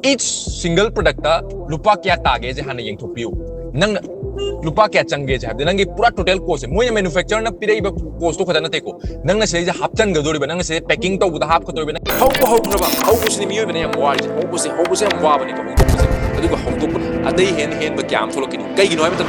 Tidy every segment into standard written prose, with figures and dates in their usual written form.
each single product lupa kya tage je hana yeng thopiu nang lupa kya change je habde nangi pura total cost moi manufacturer na pirei ba cost to khadana teko nang na sei je hapchan ga dori ba nang sei packing to buda hap khatori ba how khaba how ko sini miyo ba ne am wari how ko se am wa ba ni ko se adu ko how to adai hen ba kyam tholokini kai gi noi ba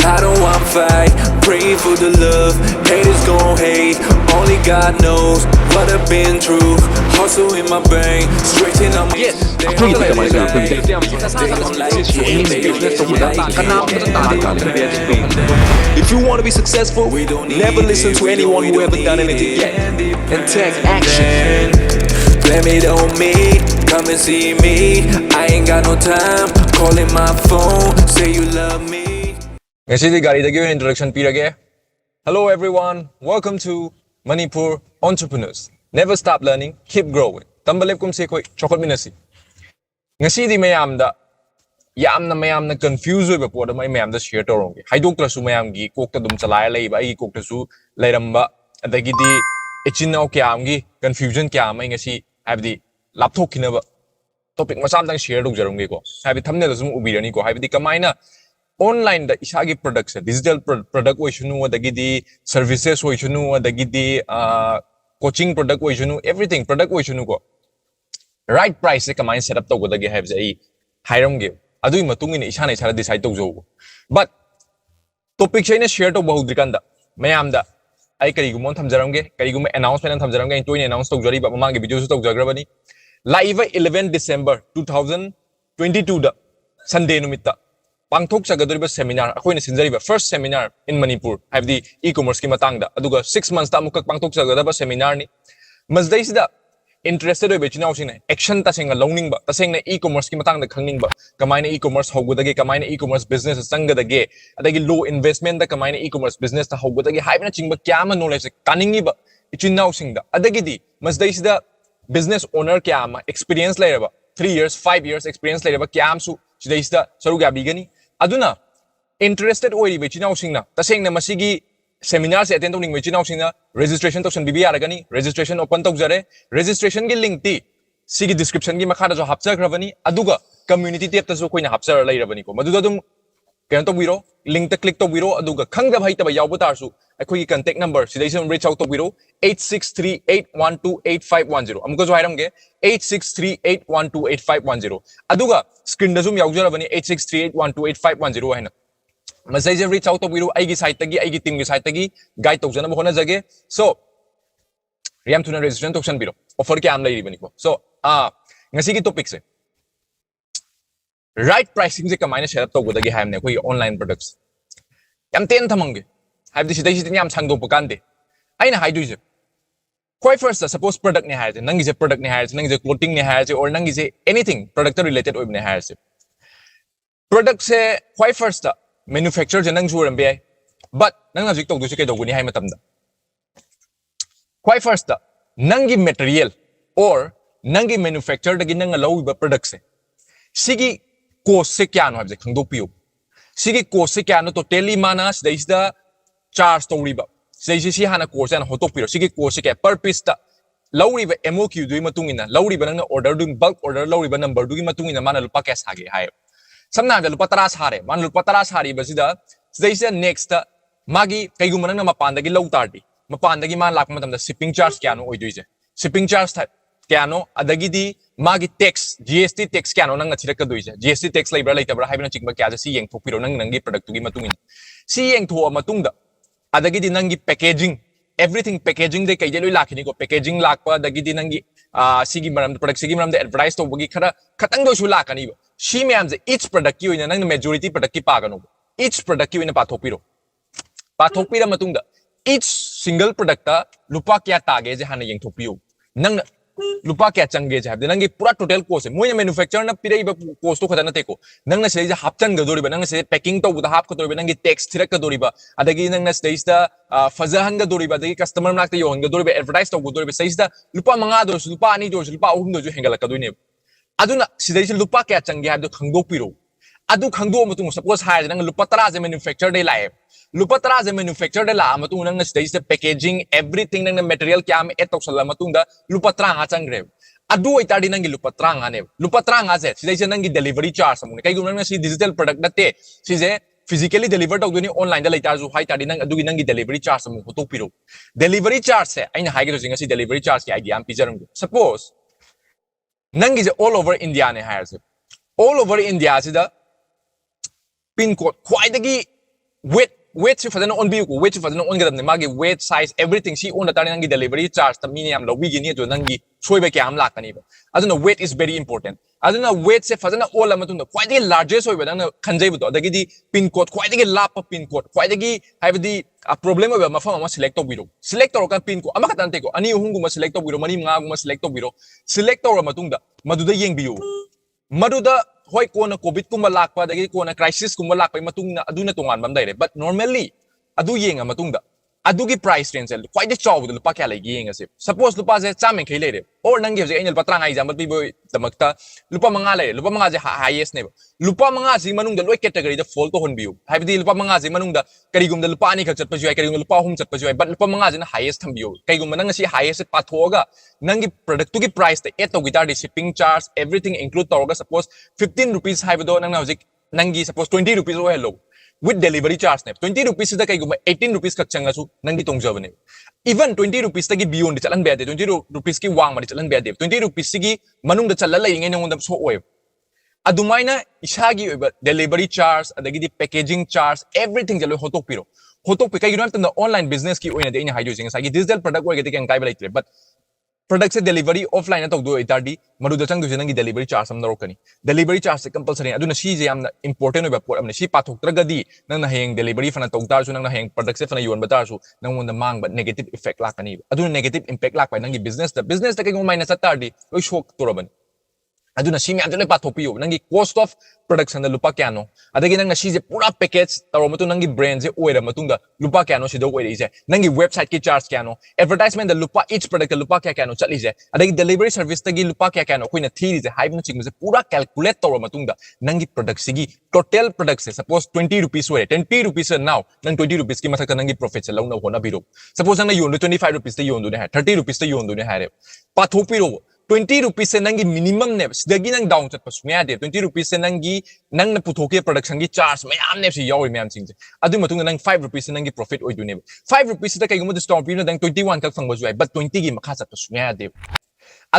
I don't want fight, praying for the love. Haters gon' hate, only God knows what I've been through. Hustle in my brain, straighten up my If you wanna be successful, never listen to anyone who ever done anything yet, and take action. Blame it on me, come and see me. I ain't got no time, calling my phone, say you love me. Ngasi gari da given introduction pirage. Hello everyone, welcome to Manipur Entrepreneurs. Never stop learning, keep growing. TAMBA LEPKUMSI koi CHAOKHATMINASI. Ngasi di mayam da mayam na confuse oi ba po da mayam da share torong. Haidok trasu mayam gi kok ta dum chalai lai ba ai kok trasu lairamba adagi di ichinau kyam gi confusion kyam ai ngasi habdi lapthok khina ba topic masam dang share dok jarong gi ko. Habi thumbnail sum ubirani ko habi di kamaina online da isagi products digital product oishunu adagidi services oishunu adagidi coaching product oishunu everything product oishunu ko right price se kamai set up tawdagi have ai hairam ge adui matung ina isana isara decide tawjo but topic chaina share to bahudrikanda mayam da ai kari gumon thamjaram ge kari gum announcement thamjaram ge toine announce tawjari ba mamang ge video su tawjagrabani live 11 December 2022 da Sunday numitta Pangthok sagadoriba seminar akoina sinjariba first seminar in Manipur have the e-commerce ki matangda aduga 6 months ta mukak pangthok sagadaba seminar ni masdai sida interested oi bechina usine action ta singa learning ba tasengna e-commerce ki matangda khangning ba kamaina e-commerce hogudage kamaina e-commerce business sangadage adagi low investment da kamaina e-commerce business ta hogudage haibna chingba kyama knowledge kaningi ba ichinau singda adagi di masdai sida business owner kyama experience lairaba 3 years 5 years experience lairaba kyamsu sidai sida saru ga bigani aduna interested oi ri bechina usingna tasengna masigi seminar se attend tawning bechina usingna registration tawsan bibi aragani registration open tawjare registration gi link ti sigi description gi makha da jo hapcha grabani aduga community tab ta jo koina hapcha lairabani ko maduda dum kan to biro link ta click to biro aduga khangda bhai ta yaw butar su akoi contact number sidai sam reach out to biro 8638128510 amko jo hairam ge 8638128510 aduga screen da zoom yaujara bani 8638128510 haina message reach out to biro aigi site tagi aigi team gi site tagi guide to jana hona jage so riam tuna registration to biro offer ke am lai bani ko so ngasi ki topic se right pricing se kamaina setup to godagi haim ne koi online products yam ten thamange haib disi dai yam sang do pakande aina haidu je koi first suppose product ne haje nangi je product ne haje nangi je clothing ne haje or nangi je anything product related oi ne haje product se koi first manufacturer je nang suram be but nang hajik to du se kai do guni hai matam da koi first nangi material or nangi manufacturer dagi nang law ba product se sigi cost se kya no habje khangdo piu sigi cost se kya no totally mana sidai sida charge to riba sidai si hana course an hotok piro sigi cost se kya per piece ta lawriba MOQ dui matungina lawriba nang order dui bulk order lawriba number dui matungina mana lupa kya sage hai samna da lupa 10 sare man lupa 10 sari ba sida sidai sida next magi kaigum nang mapan dagi law tardi mapan dagi man lak matam da shipping charge kya no oi dui je shipping charge type kya no adagi di magi tax GST tax kya no nang achira ka duise GST tax labor later haibna chingba kya ja si yeng thokpiro nangi product gi matungin si yeng tho matungda adagi di nangi packaging everything packaging de kai loi lakhini ko packaging lakpa adagi di nangi sigi maram product sigi maram de advertise to bagi khara khatang do su lakani si myam je each product ki oina nang majority product ki pagano each product ki oina pathokpira matungda each single product ta lupa kya tage je hana yeng thokpiu nang lupa kya change je habde nangi pura total cost moi manufacturer na pirei ba cost to khadana teko nang na sei je hapchan ga doriba nang sei packing to buda hap khatoriba nangi tax thirak ka doriba adagi nang na sei da fazahan ga doriba adagi customer nak ta yon ga doriba advertise to doriba sei da lupa manga do lupa ani do lupa ahum do hengala ka doine aduna sidai se lupa kya change habde khangdo piro adu khangdo matung suppose ha nang lupa 10 je manufacturer dei lae lupa 10 je manufacturer dei la matung nang sidai se packaging everything nang material kya am et to sala matung da lupa 10 ha changre adu ay tardi nangi lupa tranga ne lupa tranga se sidai se nangi delivery charge amune kai gum nang si digital product natte si je physically deliver to duni online da laitar ju hai tardi nang adu nangi delivery charge amu hoto piro delivery charge se aina hai ge singa si delivery charge ki idea am pijaram suppose nangi je all over India ne hai se all over India si da pin code khwai dagi weight si fadana on bi ko weight si fadana on gadam ne magi weight size everything si on da tani nangi delivery charge ta mini am lo wi gi ni jo nangi choi ba kyam lakani ba aduna weight is very important aduna weight se fadana all amatunda khwai dagi largest oi ba nang khanjai bu to dagi di pin code khwai dagi lap pin code khwai dagi haibdi a problem oi ba mafam ama select to biro select to kan pin ko ama katan te ko ani uhung guma select to biro mani nga guma select to biro select to matunda maduda yeng biu maduda hoi kona covid kumba lakpa dagi kona crisis kumba lakpa matungna aduna tongan bam daire but normally adu yenga matungda adugi price range el quite the chaw lupa kya lai yenga se suppose lupa je chamen khai leire or nangi je enel patrang ai example bi boy tamakta lupa manga lai lupa manga je highest ne lupa manga ji manungda loi category da fall to hon biu haibdi lupa manga ji manungda kari gum da lupa ani khak chat pa jai kari gum lupa hum chat pa jai but lupa manga je na highest tham biu kai gum nang si highest pa thoga nangi product to gi price te et to guitar the shipping charge everything include toga suppose 15 rupees haibdo nang na hojik nangi suppose 20 rupees o hello with delivery charge ne 20 rupees da kai gum 18 rupees kak changa su nangi tongjaw ne even 20 rupees tagi beyond chalan be de 20 rupees ki wang mari chalan be de 20 rupees gi manung da chalala lai ngai nang so oi adumaina ishagi oiba delivery charge adagi di packaging charge everything jalo hotok pi kai giran tan online business ki oina de ina haijo singa sagi digital product oi ge kan kai balai tre but product se delivery offline na tawdo itardi maruda chang du jenangi delivery charge am narokani delivery charge se compulsory aduna si je amna important oiba pot amna si pathok tragadi nang na heng delivery fana tawtar su nang na heng product se fana yon batar su nang won mang but negative effect lakani aduna negative impact lakpai nangi business da kai ngomai na satardi oi shock turaban aduna si mi adule pathopiyo nangi cost of production da lupa kyano adagi nang si je pura package taro matu nangi brand je oira matunga lupa kyano si do oira je nangi website ki charge kyano advertisement da lupa each product da lupa kyano chali je adagi delivery service tagi lupa kyano koina thiri je haibnu ching je pura calculate taro matunga nangi product sigi total product se suppose 20 rupees oira 10 rupees now nang 20 rupees ki mathak nangi profit se launa hona biro suppose nang yondu 25 rupees te yondu ne ha 30 rupees te yondu ne ha re pathopiro 20 rupees se nangi minimum ne sidagi nang down chat pasu ya de 20 rupees se nangi nang na puthoke production gi charge mayam ne si yawi mayam sing adu matung nang 5 rupees se nangi profit oi du ne 5 rupees da kai gumo discount pi na dang 21 kak phang ba ju but 20 gi makha chat pasu ya de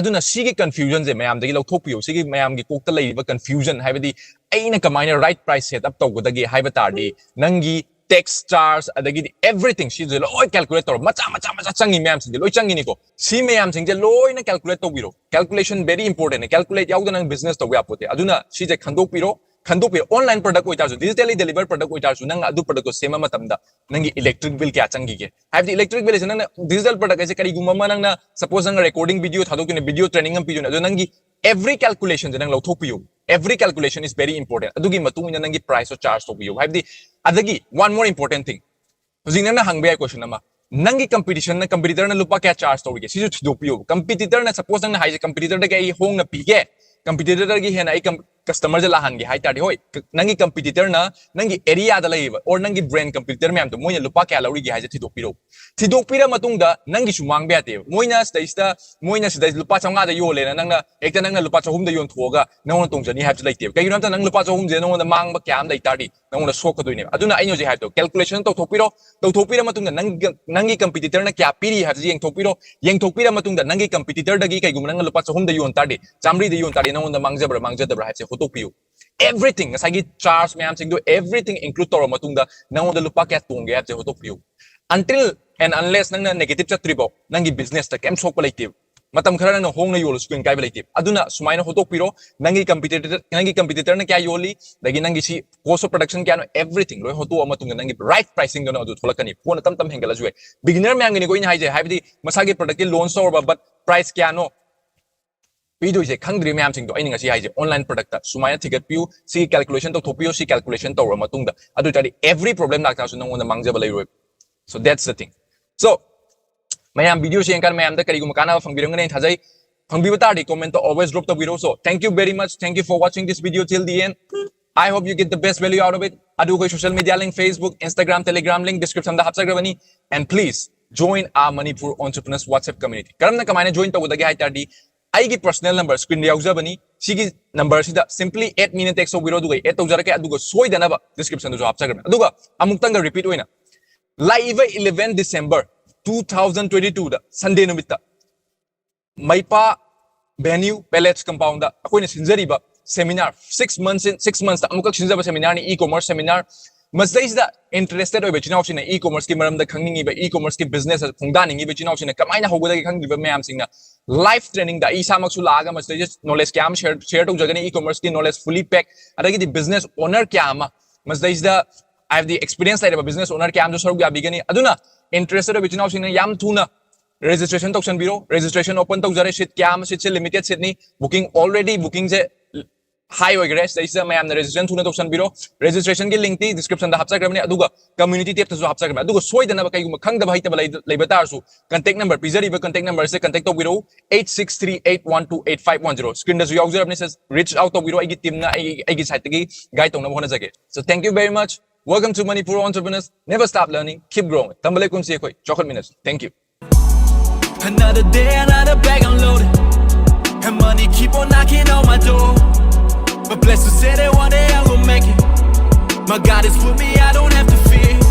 aduna sigi confusion je mayam dagi lauthokpiyo sigi mayam gi kokta leiba confusion haibadi aina kamaina right price set up tawgodagi haiba tardi nangi tax charge adagi everything si je loi calculator macha changi mayam sing loi changi ni ko si mayam sing je loi na calculate to biro calculation very important calculate yaw nang business to apote aduna si je khandok piro online product oitar su digitally delivered product oitar su nang adu product ko sema matamda nangi electric bill kya changi ge have the electric bill is nang digital product ase kari gumama nang na suppose nang recording video thadok ne video training am pijo adu nangi every calculation je nang lauthok piyo every calculation is very important adugi matung ina nangi price or charge to piyo have the adagi one more important thing hojing nang na hangbe question ama nangi competition na competitor na lupa kya charge to ge siju thidok piyo competitor na suppose nang na high competitor da kai hong na pige competitor gi hena ai customer je lahan gi hai tadi hoi nangi competitor na nangi area da laiba or nangi brand competitor me am to moina lupa kya lauri gi hai je thidok pira matung da nangi sumang be ate moina sida lupa changa da yo le na nang na ekta nang na lupa chahum da yon thoga nang tong jani hai je laite kai ram ta nang lupa chahum je nang na mang ba kyam dai tadi nang na sok ka doine aduna ai no je hai to calculation to thopira matung da nangi competitor na kya piri ha je yeng thopira matung da nangi competitor da gi kai gum nang lupa chahum da yon tadi chamri da yon tadi nang na mangjabra hai je hotopiyo everything asagi charge mayam sing do everything include toro matungda nang da lupa kya tongge ha je hotopiyo until and unless nang na negative chatribo nangi business ta kem sok palaite matam khara nang hong na yol screen kai balaite aduna sumaina hotopiro nangi competitor na kya yoli dagi nangi si cost of production kya no everything roi hotu amatunga nangi right pricing do na adu tholakani phone tam hengala juwe beginner mayam ngi ko in haije haibdi masagi product ki launch or but price kya no pido je khangdri mayam sing do ai ninga si haije online product ta sumaina ticket piu si calculation to thopiyo si calculation to matunga adu tadi every problem lakta su nang on mangja balai roi so that's the thing so mayam video share kan mayam da kari gum kana fangbirang ne thajai fangbi bata di comment to always drop the video so thank you very much thank you for watching this video till the end I hope you get the best value out of it adu ko social media link Facebook Instagram Telegram link description da hapsagrabani and please join our Manipur Entrepreneurs WhatsApp community karam na kamaine join to godagi hai tadi ꯑꯩꯒꯤ personal number ꯁ꯭ꯀ꯭ꯔꯤꯟꯗ ꯌꯥꯎꯖꯕꯅꯤ ꯁꯤꯒꯤ ꯅꯝꯕꯔꯁꯤꯗ ꯁꯤꯝꯄꯂꯤ 8 ꯃꯤꯅ tax ꯇꯧꯕꯤꯔꯣ ꯑꯗꯨꯒ ꯑꯦꯗ ꯇꯧꯖꯔꯛꯀꯦ ꯑꯗꯨꯒ ꯁꯣꯏꯗꯅꯕ ꯗꯤꯁꯀ꯭ꯔꯤꯞꯁꯟꯗꯁꯨ ꯍꯥꯞꯆꯈ꯭ꯔꯕꯅꯤ ꯑꯗꯨꯒ ꯑꯃꯨꯛꯇꯪꯒ ꯔꯤꯄꯤꯠ ꯑꯣꯏꯅ ꯂꯥꯛꯏꯕ 11 December 2022 ꯗ ꯁꯟꯗꯦ ꯅꯨꯃꯤꯠꯇ ꯃꯩꯄꯥ venue pellets compound da akoina sinjariba seminar 6 months da amukak sinjaba seminar ni e-commerce seminar masdais da interested oiba chinau sina e-commerce ki maram da khangningi ba e-commerce ki business khongdaningi ba chinau sina kamaina hogoda ki khangdiba mayam singna live training da isa maksu laaga masdais knowledge kyam share to jagani e-commerce ki knowledge fully pack adagi di business owner kyama masdais da I have the experience like a business owner kyam jo sarug ya bigani aduna interested oiba chinau sina yam thuna registration token bureau registration open to jare shit kya shit se limited shit ni booking already booking je high hoigre saisa mayam na registration thuna token bureau registration ki link ti description da hapsa grabni aduga community tab ta jo hapsa grabni aduga soidana ba kai gum khang da ba haita ba leiba tar su contact number pizari ba contact number se contact to bureau 8638128510 screen da jo user apne says reach out to bureau ai gi team na ai gi site gi guide tong na hona jage so thank you very much welcome to Manipur Entrepreneurs never stop learning keep growing TAMBA LEPKUMSI khoi CHAOKHATMINASI thank you. Another day, another bag unloaded, and money keep on knocking on my door. But blessed to say that one day I will make it. My God is with me, I don't have to fear.